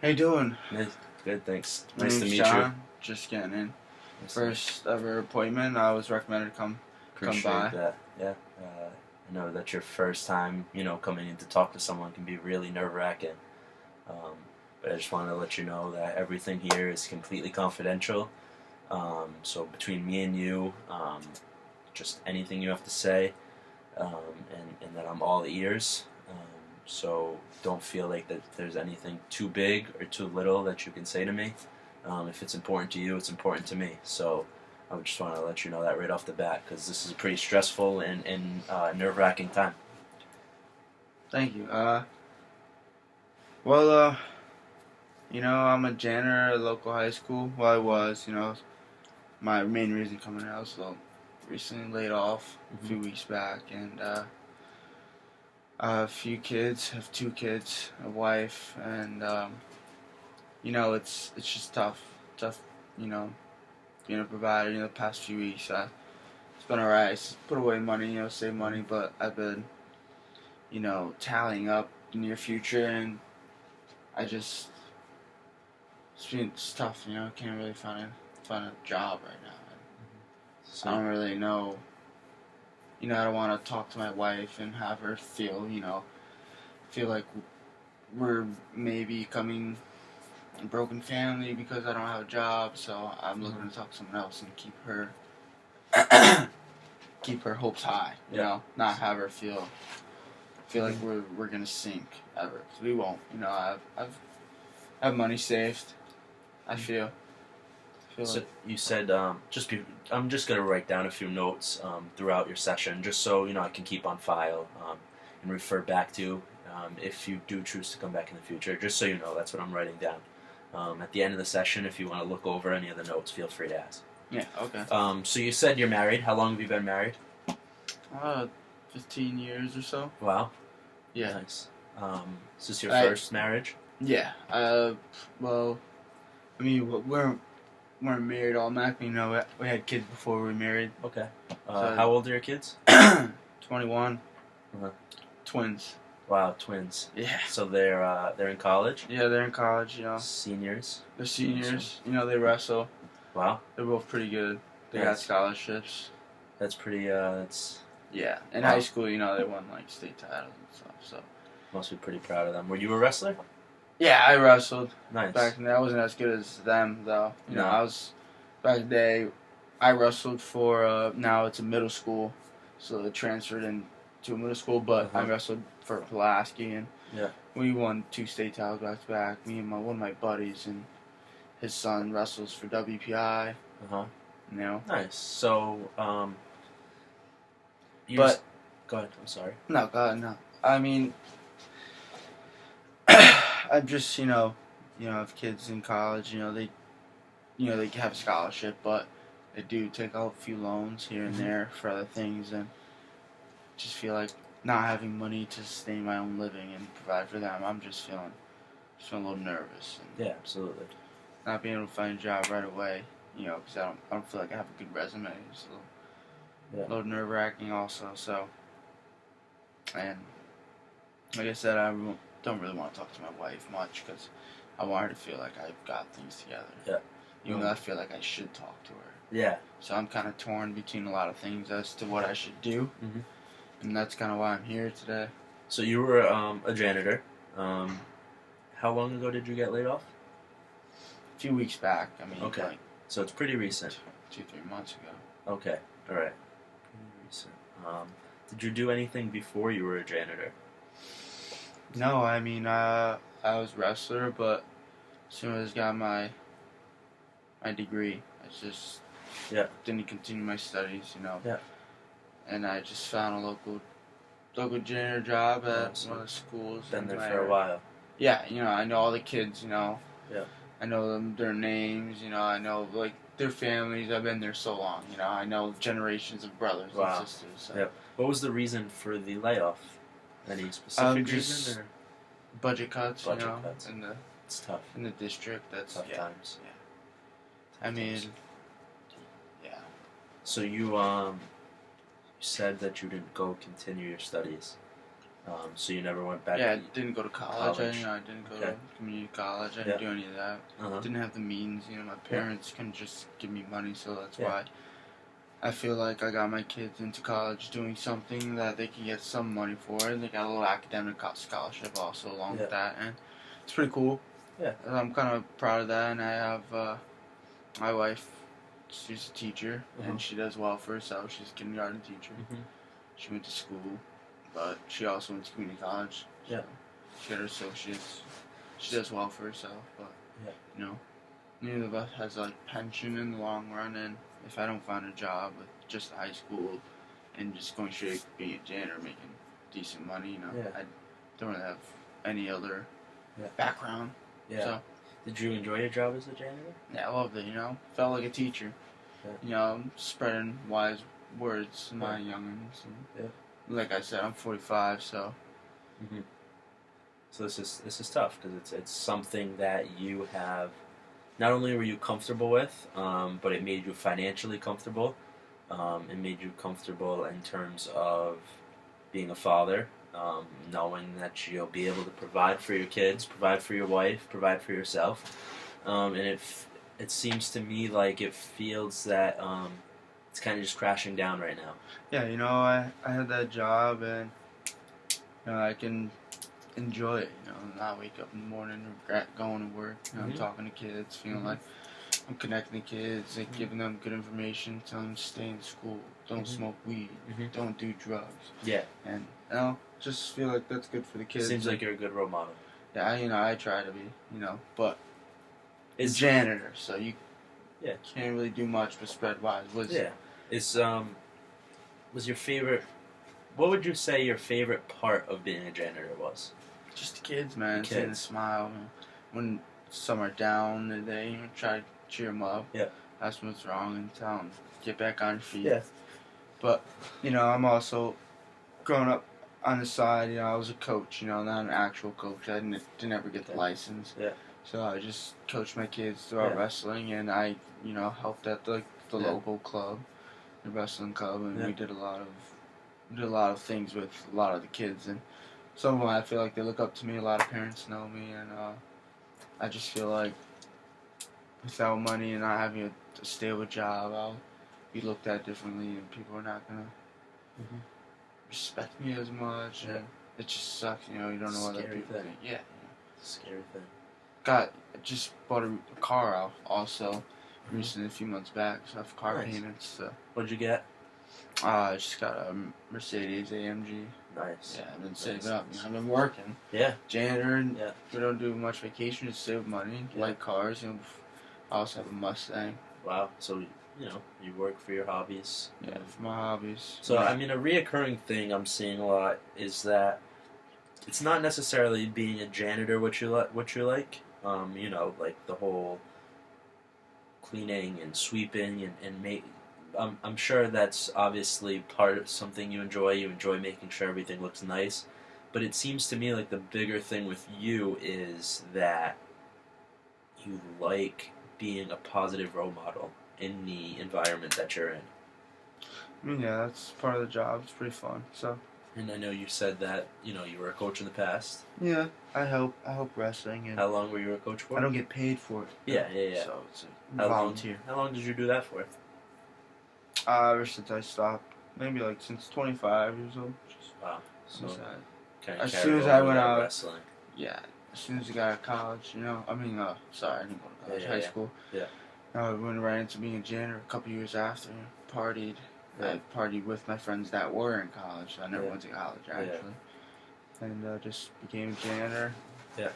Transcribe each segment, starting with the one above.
How you doing? Good, thanks. My Nice to name's meet John. you. Just getting in. Nice First ever appointment. I was recommended to come Appreciate by. that. Yeah. I know that your first time, coming in to talk to someone can be really nerve-wracking. Um, but I just wanted to let you know that everything here is completely confidential. So between me and you, just anything you have to say, and that I'm all ears. So don't feel like that there's anything too big or too little that you can say to me. If it's important to you, it's important to me. So I just want to let you know that right off the bat, because this is a pretty stressful and nerve-wracking time. Thank you. I'm a janitor at a local high school. Well, I was. My main reason coming out was recently laid off a few weeks back, and I have a few kids. I have 2 kids, a wife, and it's just tough. Being a provider. The past few weeks, it's been alright. Put away money, save money, but I've been, tallying up the near future, and it's tough. Can't really find a job right now. So, I don't really know. I don't want to talk to my wife and have her feel like we're maybe becoming a broken family because I don't have a job. So I'm looking to talk to someone else and keep her hopes high. Not have her feel like we're gonna sink ever, 'cause we won't. I have money saved. I feel so like you said I'm just gonna write down a few notes throughout your session, just so I can keep on file and refer back to if you do choose to come back in the future. Just so you know, that's what I'm writing down. At the end of the session, if you want to look over any of the notes, feel free to ask. Yeah. Okay. So you said you're married. How long have you been married? 15 years or so. Wow. Yeah. Nice. Is this your first marriage? Yeah. Well, I mean, we weren't married automatically. We had kids before we were married. Okay. How old are your kids? 21. Uh-huh. Twins. Wow, twins. Yeah. So they're in college? Yeah, they're in college. Seniors? They're seniors. They wrestle. Wow. They're both pretty good. They got Nice. scholarships. That's pretty. That's Yeah. In Wow. high school, they won state titles and stuff. So. Must be pretty proud of them. Were you a wrestler? Yeah, I wrestled. Nice. Back then, I wasn't as good as them though. No. I was back in the day. I wrestled for now it's a middle school, so it transferred into a middle school. But I wrestled for Pulaski, and we won 2 state titles back to back. Me and one of my buddies, and his son wrestles for WPI. Nice. So go ahead. I'm sorry. No, God, no. I mean, I'm just have kids in college. They have a scholarship, but they do take out a few loans here and there for other things, and just feel like not having money to sustain my own living and provide for them. I'm just feeling a little nervous. And Yeah, absolutely. not being able to find a job right away, because I don't feel like I have a good resume. It's a little nerve-wracking also. So, and like I said, I don't really want to talk to my wife much because I want her to feel like I've got things together. Yeah. Even though I feel like I should talk to her. Yeah. So I'm kind of torn between a lot of things as to what I should do. And that's kind of why I'm here today. So you were a janitor. How long ago did you get laid off? A few weeks back. I mean, okay. So it's pretty recent. 2-3 months ago. Okay. All right. Pretty recent. Did you do anything before you were a janitor? No, I mean, I was a wrestler, but as soon as I got my degree, I just didn't continue my studies, Yeah. And I just found a local janitor job at one of the schools. Been there for a while. Yeah, I know all the kids, Yeah. I know their names, I know their families. I've been there so long, I know generations of brothers and sisters. So. Yeah. What was the reason for the layoff? Any specific reason? Or? Budget cuts, cuts. It's tough. In the district, that's tough times. Yeah. I mean, yeah. So you said that you didn't go continue your studies. So you never went back. Yeah, I didn't go to college. College. I didn't go to community college. I didn't do any of that. Didn't have the means. My parents couldn't just give me money, so that's why I feel like I got my kids into college doing something that they can get some money for, and they got a little academic scholarship also along with that, and it's pretty cool. Yeah. And I'm kind of proud of that, and I have my wife. She's a teacher, and she does well for herself. She's a kindergarten teacher. She went to school, but she also went to community college. So she got her associates. She does well for herself, but neither of us has like pension in the long run. And if I don't find a job with just high school and just going straight to being a janitor, making decent money, I don't really have any other background. Yeah. So, did you enjoy your job as a janitor? Yeah, I loved it. Felt like a teacher. Spreading wise words to my youngins. And like I said, I'm 45, so. So this is tough because it's something that you have. Not only were you comfortable with, but it made you financially comfortable. It made you comfortable in terms of being a father, knowing that you'll be able to provide for your kids, provide for your wife, provide for yourself, and it seems to me like it feels that it's kind of just crashing down right now. Yeah, I had that job, and I can enjoy it. Not wake up in the morning and regret going to work. I'm talking to kids, feeling like I'm connecting the kids, like giving them good information, telling them to stay in school, don't smoke weed, don't do drugs. Yeah. And just feel like that's good for the kids. Seems like you're a good role model. Yeah, I try to be. But it's janitor, so you can't really do much but spread wise wisdom. Yeah. Was your favorite? What would you say your favorite part of being a janitor was? Just the kids, man. Seeing the smile. When some are down, they try to cheer them up. Yeah. Ask them what's wrong and tell them get back on your feet. Yeah. But I'm also growing up on the side. I was a coach. Not an actual coach. I didn't ever get the license. Yeah. So I just coached my kids throughout wrestling, and I helped at the local club, the wrestling club, and we did a lot of things with a lot of the kids, and some of them I feel like they look up to me. A lot of parents know me, and I just feel like without money and not having a stable job, I'll be looked at differently, and people are not gonna respect me as much, and it just sucks. You don't know what other people think. Yeah. Scary thing. Just bought a car out also recently, a few months back, so I have car payments. So. What'd you get? I just got a Mercedes AMG. Nice. Yeah, I've been saving up. I've been working. Yeah. Janitor, and we don't do much vacation, just save money, like cars. I also have a Mustang. Wow. So, you work for your hobbies. Yeah, for my hobbies. So, a reoccurring thing I'm seeing a lot is that it's not necessarily being a janitor what you like. Like the whole cleaning and sweeping and I'm sure that's obviously part of something you enjoy. You enjoy making sure everything looks nice. But it seems to me like the bigger thing with you is that you like being a positive role model in the environment that you're in. Yeah, that's part of the job. It's pretty fun. So. And I know you said that, you were a coach in the past. Yeah, I help wrestling. And how long were you a coach for? I don't get paid for it. Yeah. So it's a volunteer. How long did you do that for? Ever since I stopped. Maybe since 25 years old. Wow. So as soon as I went out wrestling. Yeah. As soon as I got out of college, I didn't go to college, high school. Yeah. I went right into being a janitor a couple years after. Partied. I partied with my friends that were in college. I never went to college, actually. And just became a janitor. Yeah.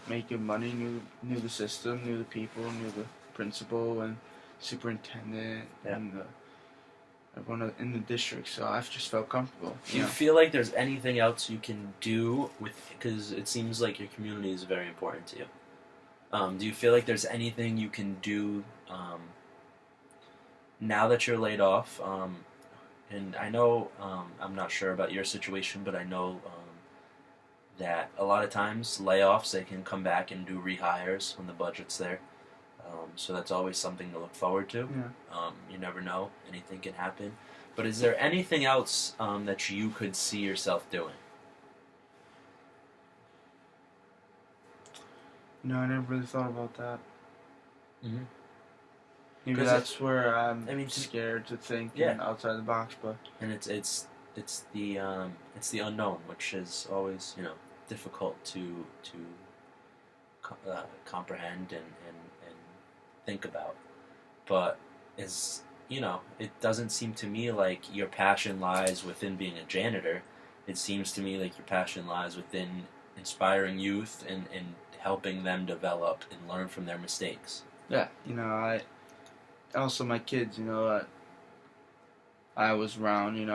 Made good money, knew the system, knew the people, knew the principal and superintendent and everyone in the district. So I've just felt comfortable. Do you feel like there's anything else you can do because it seems like your community is very important to you? Do you feel like there's anything you can do now that you're laid off? And I know, I'm not sure about your situation, but I know that a lot of times layoffs, they can come back and do rehires when the budget's there. So that's always something to look forward to. Yeah. You never know. Anything can happen. But is there anything else that you could see yourself doing? No, I never really thought about that. Mm-hmm. Maybe that's where I'm I mean, scared to think yeah. outside the box, but And it's the unknown, which is always difficult to comprehend and think about. But is it doesn't seem to me like your passion lies within being a janitor. It seems to me like your passion lies within inspiring youth and helping them develop and learn from their mistakes. yeah, I also my kids, I was around,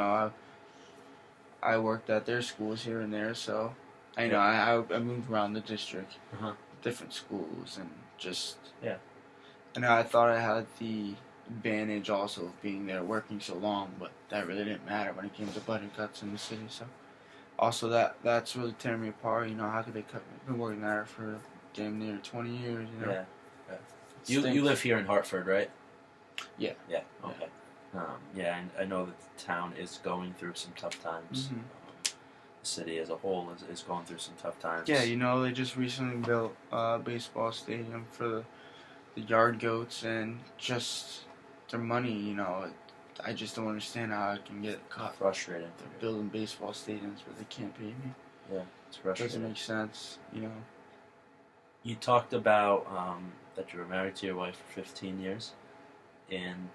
I worked at their schools here and there, so I moved around the district, different schools, and just I thought I had the advantage also of being there, working so long, but that really didn't matter when it came to budget cuts in the city. So also that's really tearing me apart. How could they cut me? I've been working there for damn near 20 years. Yeah. You live here in Hartford, right? Yeah. Yeah. Okay. And I know that the town is going through some tough times. Mm-hmm. The city as a whole is going through some tough times. Yeah, they just recently built a baseball stadium for the Yard Goats, and just their money, I just don't understand how I can get caught. Frustrating. They're building baseball stadiums where they can't pay me. Yeah, it's frustrating. Doesn't make sense, You talked about that you were married to your wife for 15 years, and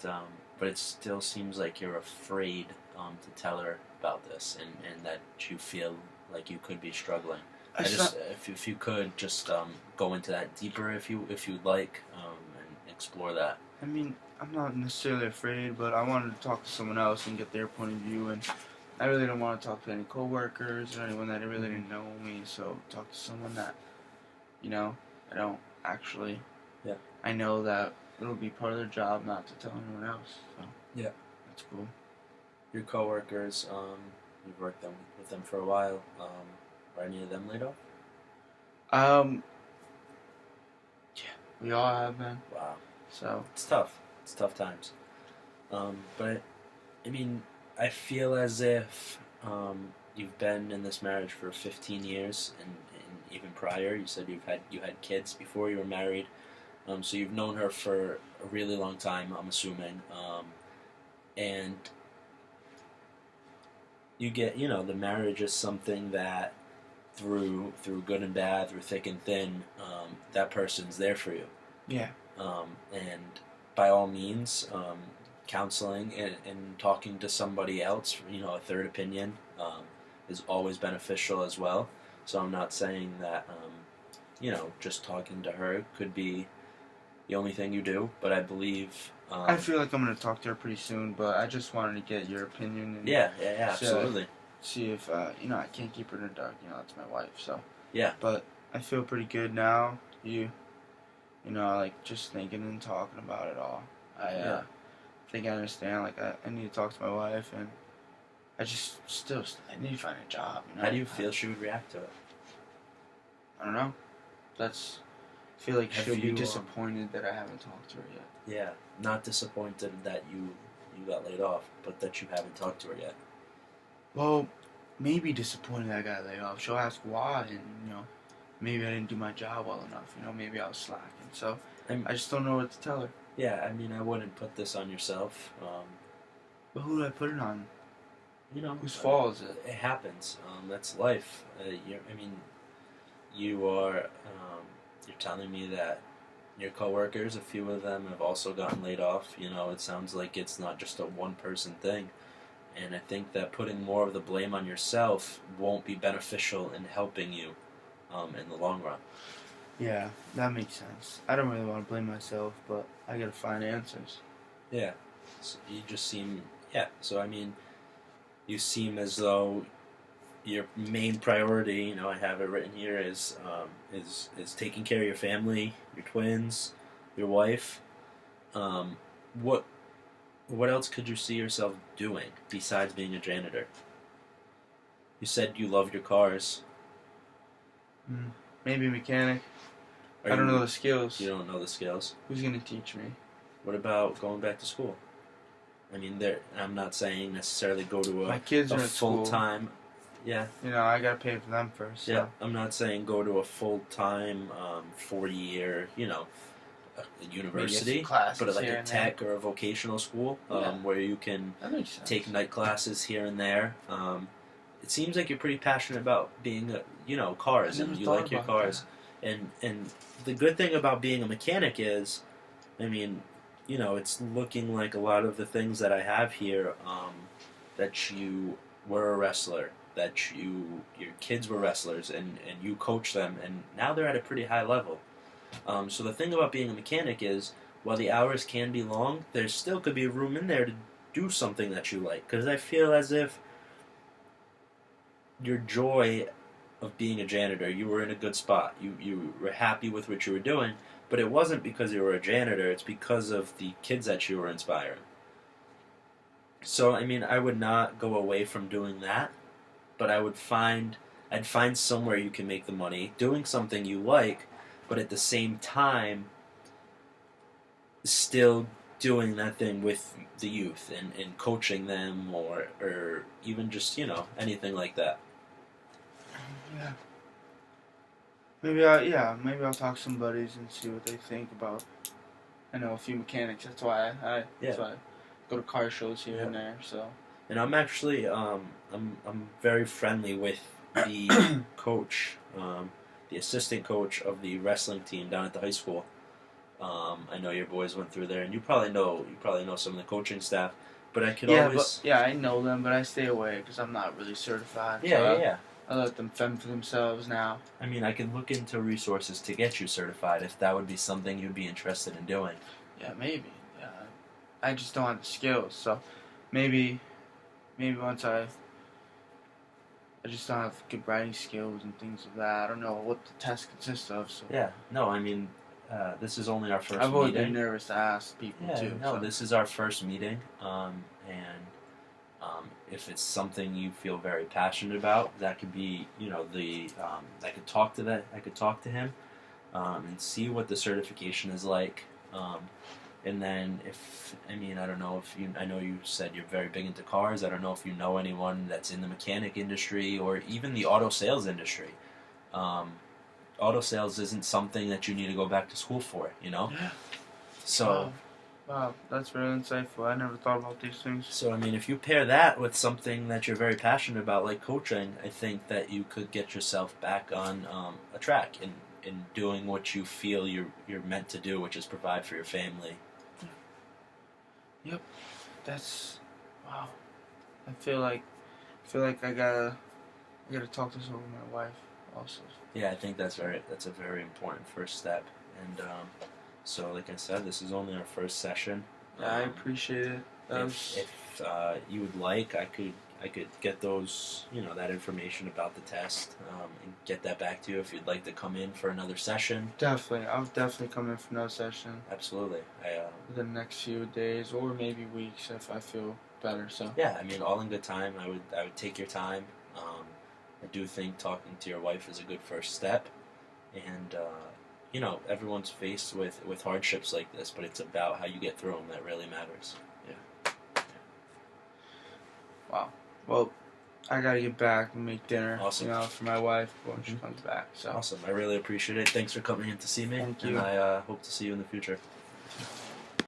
but it still seems like you're afraid to tell her about this, and that you feel like you could be struggling. If you could just go into that deeper, if you'd like, and explore that. I mean, I'm not necessarily afraid, but I wanted to talk to someone else and get their point of view, and I really don't want to talk to any coworkers or anyone that really didn't know me. So talk to someone that, I don't actually. Yeah. I know that it'll be part of their job not to tell anyone else. So yeah, that's cool. Your coworkers, you've worked with them for a while. Are any of them laid off? Yeah, we all have been. Wow. So it's tough. It's tough times. But I mean, I feel as if you've been in this marriage for 15 years, and even prior, you said you had kids before you were married. So you've known her for a really long time, I'm assuming, and you get, the marriage is something that through good and bad, through thick and thin, that person's there for you. Yeah. And by all means, counseling and talking to somebody else, a third opinion, is always beneficial as well. So I'm not saying that, just talking to her could be the only thing you do, but I believe... I feel like I'm going to talk to her pretty soon, but I just wanted to get your opinion. And yeah, absolutely. See if, I can't keep her in the dark, that's my wife, so... Yeah. But I feel pretty good now. Just thinking and talking about it all. I think I understand, I need to talk to my wife, and I just I need to find a job, How do you feel she would react to it? I don't know. I feel like she'll be disappointed that I haven't talked to her yet. Yeah, not disappointed that you got laid off, but that you haven't talked to her yet. Well, maybe disappointed that I got laid off. She'll ask why, and, maybe I didn't do my job well enough. Maybe I was slacking. So, I just don't know what to tell her. Yeah, I mean, I wouldn't put this on yourself. But who do I put it on? Whose fault is it? It happens. That's life. You are... you're telling me that your coworkers, a few of them, have also gotten laid off. It sounds like it's not just a one-person thing. And I think that putting more of the blame on yourself won't be beneficial in helping you in the long run. Yeah, that makes sense. I don't really want to blame myself, but I gotta find answers. Yeah. So you just seem... Yeah, so I mean, you seem as though your main priority, I have it written here, is taking care of your family, your twins, your wife. What else could you see yourself doing besides being a janitor? You said you love your cars. Maybe a mechanic. I don't know the skills. You don't know the skills? Who's going to teach me? What about going back to school? I mean, I'm not saying necessarily go to My kids are a at school. full-time Yeah. I gotta pay for them first. So. Yeah, I'm not saying go to a full-time, 4-year, university, but like a tech or a vocational school where you can take night classes here and there. It seems like you're pretty passionate about being, cars, and you like your cars. And the good thing about being a mechanic is, I mean, it's looking like a lot of the things that I have here, that you were a wrestler, that your kids were wrestlers, and you coach them, and now they're at a pretty high level. So the thing about being a mechanic is, while the hours can be long, there still could be room in there to do something that you like. Because I feel as if your joy of being a janitor, you were in a good spot. You were happy with what you were doing, but it wasn't because you were a janitor. It's because of the kids that you were inspiring. So, I mean, I would not go away from doing that, but I'd find somewhere you can make the money doing something you like, but at the same time, still doing that thing with the youth and coaching them or even just, anything like that. Yeah. Maybe I'll talk to some buddies and see what they think about. I know a few mechanics. That's why I go to car shows here and there. So. And I'm actually I'm very friendly with the coach, the assistant coach of the wrestling team down at the high school. I know your boys went through there, and you probably know some of the coaching staff. But I could always I know them, but I stay away because I'm not really certified. Yeah. I let them fend for themselves now. I mean, I could look into resources to get you certified if that would be something you'd be interested in doing. Yeah, maybe. Yeah, I just don't have the skills, so maybe once I just don't have good writing skills and things like that. I don't know what the test consists of. So. Yeah, no, I mean, this is only our first meeting. I've always been nervous to ask people too. No, this is our first meeting, and if it's something you feel very passionate about, that could be, I could talk to him, and see what the certification is like, and then I don't know I know you said you're very big into cars. I don't know if you know anyone that's in the mechanic industry or even the auto sales industry. Auto sales isn't something that you need to go back to school for, Yeah. So. Wow, that's very insightful. I never thought about these things. So, I mean, if you pair that with something that you're very passionate about, like coaching, I think that you could get yourself back on a track in doing what you feel you're meant to do, which is provide for your family. Yep, that's wow. I feel like I gotta talk this over with my wife also. Yeah, I think that's a very important first step, and so like I said, this is only our first session. Yeah, I appreciate it. If you would like, I could get those, that information about the test, and get that back to you if you'd like to come in for another session. Definitely, I'll definitely come in for another session. Absolutely. Within the next few days or maybe weeks if I feel better. So. Yeah, I mean, all in good time. I would take your time. I do think talking to your wife is a good first step, and everyone's faced with hardships like this, but it's about how you get through them that really matters. Yeah. Wow. Well, I gotta get back and make dinner. Awesome. For my wife when she comes back. So. Awesome. I really appreciate it. Thanks for coming in to see me. Thank you. And I hope to see you in the future.